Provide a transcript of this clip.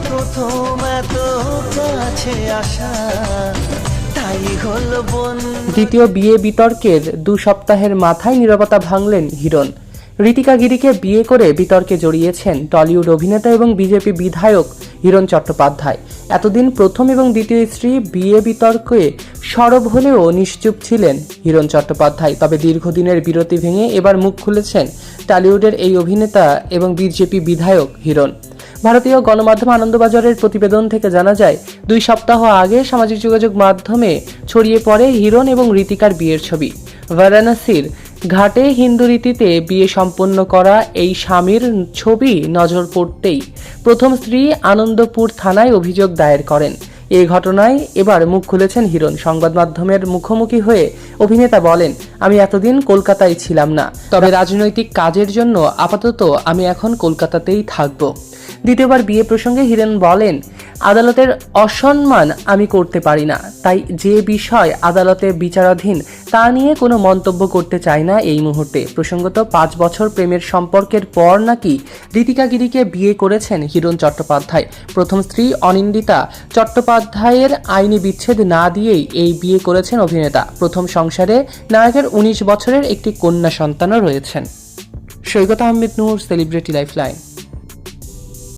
প্রথম এত কাছে আসা, তাই হলো দ্বিতীয় বিয়ে বিতর্কের 2 সপ্তাহের মাথায় নীরবতা ভাঙলেন হিরণ। ঋতিকা গিরিকে বিয়ে করে বিতর্কে জড়িয়েছেন টলিউড অভিনেতা এবং বিজেপি বিধায়ক হিরণ চট্টোপাধ্যায়। এতদিন প্রথম এবং দ্বিতীয় স্ত্রী বিয়ে বিতর্কে সরব হলেও নিশ্চুপ ছিলেন হিরণ চট্টোপাধ্যায়। তবে দীর্ঘদিনের বিরতি ভেঙে এবার মুখ খুলেছেন টলিউডের এই অভিনেতা এবং বিজেপি বিধায়ক হিরণ। ভারতীয় গণমাধ্যম আনন্দবাজারের প্রতিবেদন থেকে জানা যায়, 2 সপ্তাহ আগে সামাজিক যোগাযোগ মাধ্যমে ছড়িয়ে পড়ে হিরণ এবং ঋতিকার বিয়ের ছবি। বারাণসীর ঘাটে হিন্দু রীতিতে বিয়ে সম্পন্ন করা এই স্বামীর ছবি নজর পড়তেই প্রথম স্ত্রী আনন্দপুর থানায় অভিযোগ দায়ের করেন। এই ঘটনায় এবার মুখ খুলেছেন হিরণ। সংবাদ মাধ্যমের মুখোমুখি হয়ে অভিনেতা বলেন, আমি এতদিন কলকাতায় ছিলাম না, তবে রাজনৈতিক কাজের জন্য আপাতত আমি এখন কলকাতাতেই থাকব। দ্বিতীয়বার বিয়ে প্রসঙ্গে হিরণ বলেন, আদালতের অসম্মান আমি করতে পারি না, তাই যে বিষয় আদালতে বিচারাধীন তা নিয়ে কোনো মন্তব্য করতে চাই না এই মুহূর্তে। প্রসঙ্গত 5 বছর প্রেমের সম্পর্কের পর নাকি ঋতিকা গিরিকে বিয়ে করেছেন হিরণ চট্টোপাধ্যায়। প্রথম স্ত্রী অনিন্দিতা চট্টোপাধ্যায়ের আইনি বিচ্ছেদ না দিয়েই এই বিয়ে করেছেন অভিনেতা। প্রথম সংসারে নায়কের 19 বছরের একটি কন্যা সন্তানও রয়েছেন। সৈকত আহমেদ নূর, সেলিব্রিটি লাইফলাইন।